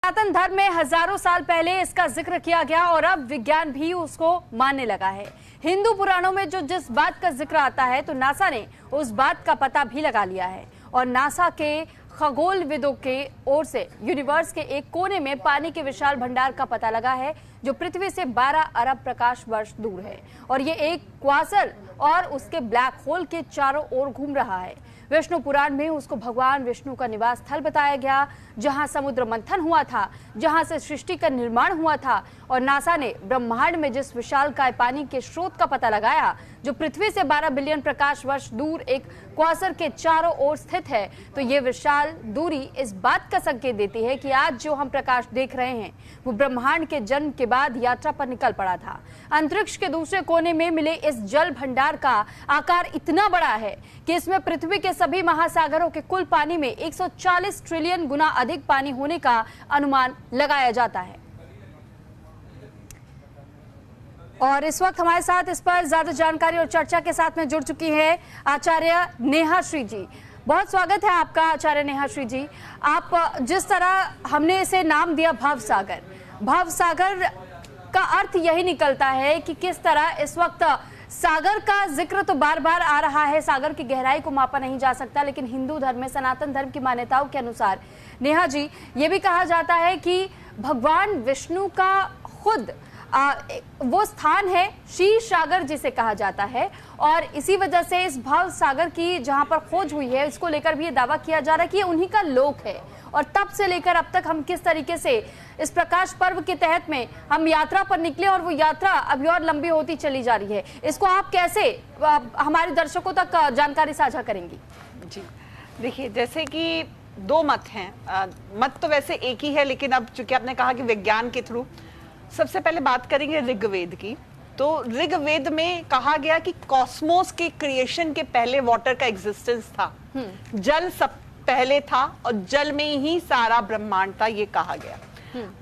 सनातन धर्म में हजारों साल पहले इसका जिक्र किया गया और अब विज्ञान भी उसको मानने लगा है। हिंदू पुराणों में जिस बात का जिक्र आता है तो नासा ने उस बात का पता भी लगा लिया है और नासा के खगोलविदों के ओर से यूनिवर्स के एक कोने में पानी के विशाल भंडार का पता लगा है जो पृथ्वी से 12 अरब प्रकाश वर्ष दूर है और ये एक क्वासर और उसके ब्लैक होल के चारों ओर घूम रहा है। विष्णु पुराण में उसको भगवान विष्णु का निवास स्थल बताया गया, जहां समुद्र मंथन हुआ था, जहां से सृष्टि का निर्माण हुआ था। और नासा ने ब्रह्मांड में जिस विशालकाय पानी के स्रोत का पता लगाया जो पृथ्वी से 12 बिलियन प्रकाश वर्ष दूर एक क्वासर के चारों ओर स्थित है, तो ये विशाल दूरी इस बात का संकेत देती है कि आज जो हम प्रकाश देख रहे हैं वो ब्रह्मांड के जन्म के बाद यात्रा पर निकल पड़ा था। अंतरिक्ष के दूसरे कोने में मिले इस जल भंडार का आकार इतना बड़ा है कि इसमें पृथ्वी के सभी महासागरों के कुल पानी में 140 ट्रिलियन गुना अधिक पानी होने का अनुमान लगाया जाता है। और इस वक्त हमारे साथ इस पर ज्यादा जानकारी और चर्चा के साथ में जुड़ चुकी है आचार्य नेहा श्री जी। बहुत स्वागत है आपका आचार्य नेहा श्री जी। आप जिस तरह हमने इसे नाम दिया भवसागर, भवसागर का अर्थ यही निकलता है कि किस तरह इस वक्त सागर का जिक्र तो बार बार आ रहा है, सागर की गहराई को मापा नहीं जा सकता, लेकिन हिंदू धर्म में सनातन धर्म की मान्यताओं के अनुसार नेहा जी ये भी कहा जाता है कि भगवान विष्णु का खुद वो स्थान है क्षीर सागर जिसे कहा जाता है और इसी वजह से इस भव सागर की जहां पर खोज हुई है इसको लेकर भी ये दावा किया जा रहा है कि ये उन्हीं का लोक है। और तब से लेकर अब तक हम किस तरीके से इस प्रकाश पर्व के तहत में हम यात्रा पर निकले और वो यात्रा अभी और लंबी होती चली जा रही है, इसको आप कैसे हमारे दर्शकों तक जानकारी साझा करेंगी? जी देखिए, जैसे कि दो मत हैं, मत तो वैसे एक ही है, लेकिन अब चूंकि आपने कहा कि विज्ञान के थ्रू सबसे पहले बात करेंगे ऋग्वेद की। तो ऋग्वेद में कहा गया कि कॉस्मोस के क्रिएशन के पहले वाटर का एग्जिस्टेंस था, जल सब पहले था और जल में ही सारा ब्रह्मांड था, ये कहा गया।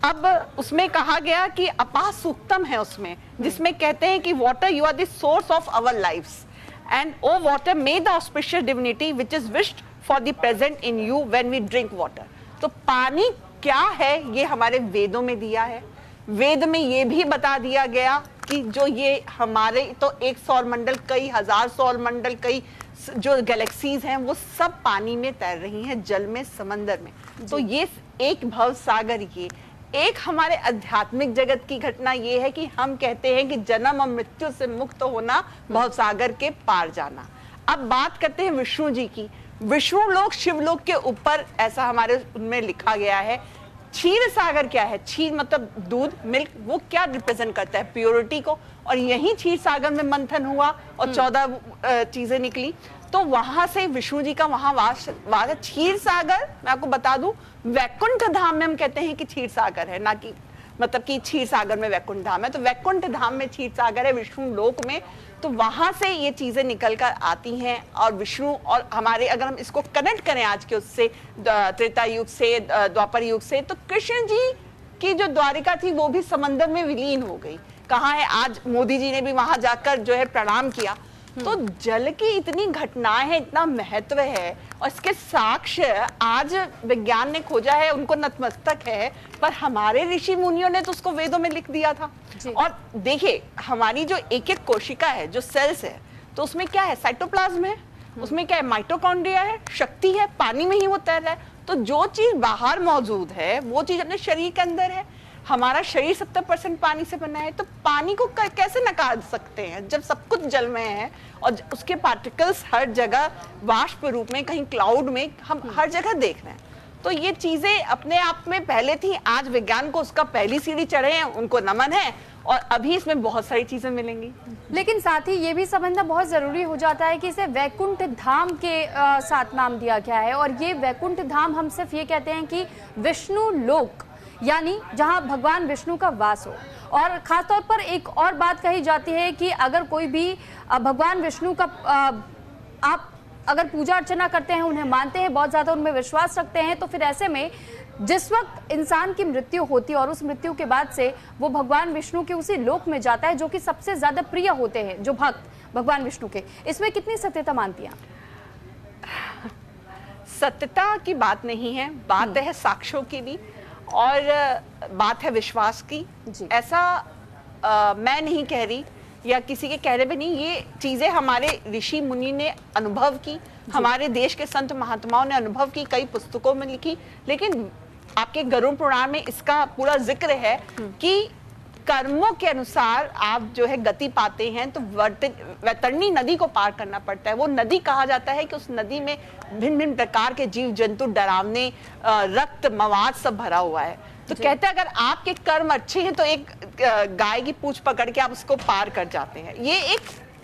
अब उसमें कहा गया कि अपा सूक्तम है उसमें, जिसमें कहते हैं कि water you are the source of our lives and O water may the auspicious divinity which is wished for the present in you when we drink water. तो पानी क्या है ये हमारे वेदों में दिया है। वेद में ये भी बता दिया गया कि जो ये हमारे तो एक सौर मंडल, कई हजार सौर मंडल, कई जो गैलेक्सीज हैं वो सब पानी में तैर रही हैं, जल में, समंदर में। तो ये एक भव सागर, ये एक हमारे आध्यात्मिक जगत की घटना ये है कि हम कहते हैं कि जन्म और मृत्यु से मुक्त होना, भव सागर के पार जाना। अब बात करते हैं विष्णु जी की। विष्णु लोक शिवलोक के ऊपर ऐसा हमारे उनमें लिखा गया है। क्षीर सागर क्या है? क्षीर मतलब दूध, मिल्क, वो क्या रिप्रेजेंट करता है? प्योरिटी को। और यही क्षीर सागर में मंथन हुआ और 14 चीजें निकली। तो वहां से विष्णु जी का वहां वास है। क्षीर सागर मैं आपको बता दूं, वैकुंठ धाम में हम कहते हैं कि क्षीर सागर है, ना कि मतलब कि क्षीर सागर में वैकुंठ धाम है। तो वैकुंठ धाम में क्षीर सागर है, विष्णु लोक में। तो वहां से ये चीजें निकल कर आती हैं और विष्णु और हमारे, अगर हम इसको कनेक्ट करें आज के उससे, त्रेता युग से, द्वापर युग से, तो कृष्ण जी की जो द्वारिका थी वो भी समंदर में विलीन हो गई। कहाँ है आज? मोदी जी ने भी वहां जाकर जो है प्रणाम किया। तो जल की इतनी घटनाएं हैं, इतना महत्व है और इसके साक्ष्य आज विज्ञान ने खोजा है, उनको नतमस्तक है, पर हमारे ऋषि मुनियों ने तो उसको वेदों में लिख दिया था। और देखिए, हमारी जो एक एक कोशिका है, जो सेल्स है, तो उसमें क्या है? साइटोप्लाज्म है, उसमें क्या है? माइटोकॉन्ड्रिया है, शक्ति है, पानी में ही वो तैर रहा है। तो जो चीज बाहर मौजूद है वो चीज अपने शरीर के अंदर है। हमारा शरीर 70% पानी से बना है, तो पानी को कैसे नकार सकते हैं जब सब कुछ जल में है और उसके पार्टिकल्स हर जगह वाष्प रूप में, कहीं क्लाउड में, हम हर जगह देख रहे हैं। तो ये चीजें अपने आप में पहले थी, आज विज्ञान को उसका पहली सीढ़ी चढ़े हैं, उनको नमन है। और अभी इसमें बहुत सारी चीजें मिलेंगी। लेकिन साथ ही ये भी समझना बहुत जरूरी हो जाता है कि इसे वैकुंठ धाम के साथ नाम दिया गया है और ये वैकुंठ धाम हम सिर्फ ये कहते हैं कि विष्णु लोक, यानी जहां भगवान विष्णु का वास हो। और खासतौर पर एक और बात कही जाती है कि अगर कोई भी भगवान विष्णु का आप अगर पूजा अर्चना करते हैं, उन्हें मानते हैं, बहुत ज्यादा उनमें विश्वास रखते हैं, तो फिर ऐसे में जिस वक्त इंसान की मृत्यु होती है और उस मृत्यु के बाद से वो भगवान विष्णु के उसी लोक में जाता है जो कि सबसे ज्यादा प्रिय होते हैं जो भक्त भगवान विष्णु के। इसमें कितनी सत्यता मानती हैं? सत्यता की बात नहीं है, बात है साक्ष्यों की भी। और बात है विश्वास की। ऐसा मैं नहीं कह रही या किसी के कहने पे नहीं, ये चीजें हमारे ऋषि मुनि ने अनुभव की, हमारे देश के संत महात्माओं ने अनुभव की, कई पुस्तकों में लिखी। लेकिन आपके गरुड़ पुराण में इसका पूरा जिक्र है कि कर्मों के अनुसार आप जो है गति पाते हैं, तो वैतरणी नदी को पार करना पड़ता है। वो नदी कहा जाता है कि उस नदी में भिन्न भिन्न प्रकार के जीव जंतु, डरावने, रक्त, मवाद सब भरा हुआ है। तो कहते हैं अगर आपके कर्म अच्छे हैं तो एक गाय की पूंछ पकड़ के आप उसको पार कर जाते हैं। ये एक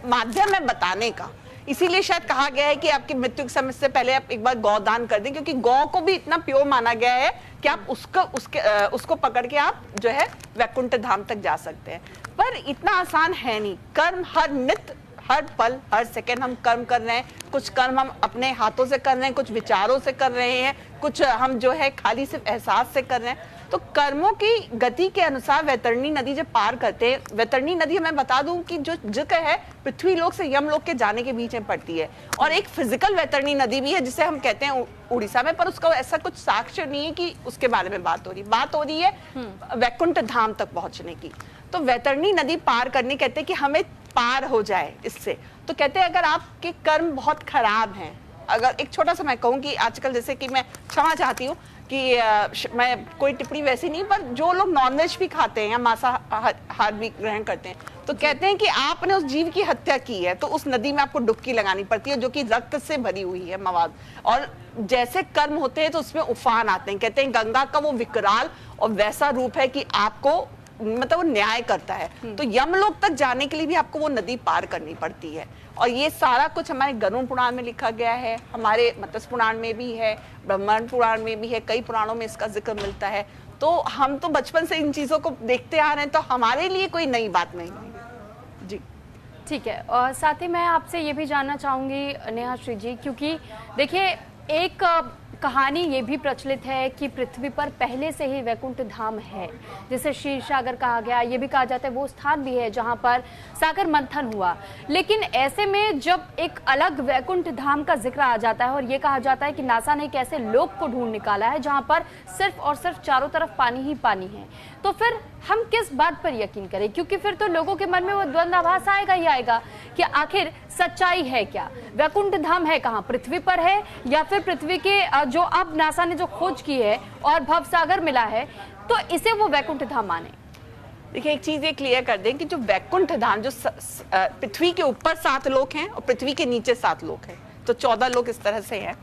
माध्यम है बताने का, इसीलिए शायद कहा गया है कि आपकी मृत्यु के समय से पहले आप एक बार गौदान कर दें, क्योंकि गौ को भी इतना प्योर माना गया है कि आप उसको पकड़ के आप जो है वैकुंठ धाम तक जा सकते हैं। पर इतना आसान है नहीं। कर्म हर नित्य, हर पल, हर सेकंड हम कर्म कर रहे हैं। कुछ कर्म हम अपने हाथों से कर रहे हैं, कुछ विचारों से कर रहे हैं, कुछ हम जो है खाली सिर्फ एहसास से कर रहे हैं। तो कर्मों की गति के अनुसार वैतरणी नदी जब पार करते हैं, वैतरणी नदी मैं बता दूं कि जो जिक्र है पृथ्वी लोक से यमलोक के जाने के बीच में पड़ती है। और एक फिजिकल वैतरणी नदी भी है जिसे हम कहते हैं उड़ीसा में, पर उसका ऐसा कुछ साक्ष्य नहीं है कि उसके बारे में बात हो रही है वैकुंठ धाम तक पहुंचने की। तो वैतरणी नदी पार करने कहते हैं कि हमें पार हो जाए इससे। तो कहते हैं अगर आपके कर्म बहुत खराब हैं, अगर एक छोटा सा मैं कहूँ कि आजकल जैसे कि मैं क्षमा चाहती हूँ कि मैं कोई टिप्पणी वैसी नहीं, पर जो लोग नॉनवेज भी खाते हैं या मांसाहार भी ग्रहण करते हैं, तो कहते हैं कि आपने उस जीव की हत्या की है तो उस नदी में आपको डुबकी लगानी पड़ती है जो कि रक्त से भरी हुई है मवाद। और जैसे कर्म होते हैं तो उसमें उफान आते हैं। कहते हैं गंगा का वो विकराल और वैसा रूप है कि आपको मतलब वो न्याय करता है। तो यमलोक तक जाने के लिए भी आपको वो नदी पार करनी पड़ती है। और ये सारा कुछ हमारे गरुड़ पुराण में लिखा गया है, हमारे मत्स्य पुराण में भी है, ब्रह्मांड पुराण में भी है, कई पुराणों में इसका जिक्र मिलता है। तो हम तो बचपन से इन चीजों को देखते आ रहे हैं, तो हमारे लिए कोई नई बात नहीं है जी। ठीक है। और साथ ही मैं आपसे ये भी जानना चाहूंगी नेहाश्री जी, क्योंकि देखिए एक कहानी ये भी प्रचलित है कि पृथ्वी पर पहले से ही वैकुंठ धाम है, जिसे क्षीर सागर कहा गया। ये भी कहा जाता है वो स्थान भी है जहां पर सागर मंथन हुआ। लेकिन ऐसे में जब एक अलग वैकुंठ धाम का जिक्र आ जाता है और ये कहा जाता है कि नासा ने एक ऐसे लोक को ढूंढ निकाला है जहां पर सिर्फ और सिर्फ चारों तरफ पानी ही पानी है, तो फिर हम किस बात पर यकीन करें? क्योंकि फिर तो लोगों के मन में वो द्वंद्वाभास आएगा ही आएगा कि आखिर सच्चाई है क्या, वैकुंठ धाम है कहाँ, पृथ्वी पर है या फिर पृथ्वी के जो अब नासा ने जो खोज की है और भवसागर मिला है तो इसे वो वैकुंठ धाम माने? देखिए एक चीज ये क्लियर कर दें कि जो वैकुंठ धाम, जो पृथ्वी के ऊपर 7 लोक हैं और पृथ्वी के नीचे 7 लोक हैं, तो 14 लोक इस तरह से हैं।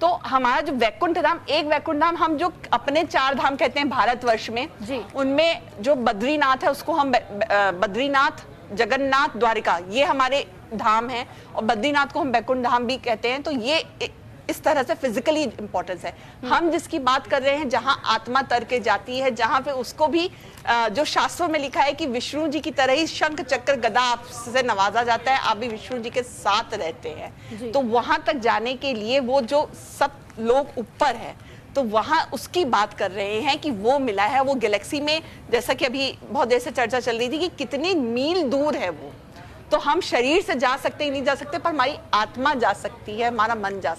तो हमारा जो वैकुंठ धाम, एक वैकुंठ धाम हम जो अपने 4 धाम कहते हैं भारतवर्ष में, उनमें जो बद्रीनाथ है उसको हम बद्रीनाथ, जगन्नाथ, द्वारिका, ये हमारे धाम हैं। और बद्रीनाथ को हम वैकुंठ धाम भी कहते हैं। तो ये इस तरह से फिजिकली इंपॉर्टेंस है। हम जिसकी बात कर रहे हैं जहां आत्मा तर के जाती है, जहां पे उसको भी जो शास्त्रों में लिखा है कि विष्णु जी की तरह ही शंख चक्र गदा से नवाजा जाता है, आप भी विष्णु जी के साथ रहते हैं। तो वहां तक जाने के लिए वो जो सब लोग ऊपर है, तो वहां उसकी बात कर रहे हैं कि वो मिला है। वो गैलेक्सी में, जैसा कि अभी बहुत देर से चर्चा चल रही थी कि कितनी मील दूर है वो, तो हम शरीर से जा सकते ही नहीं जा सकते, पर हमारी आत्मा जा सकती है, हमारा मन जा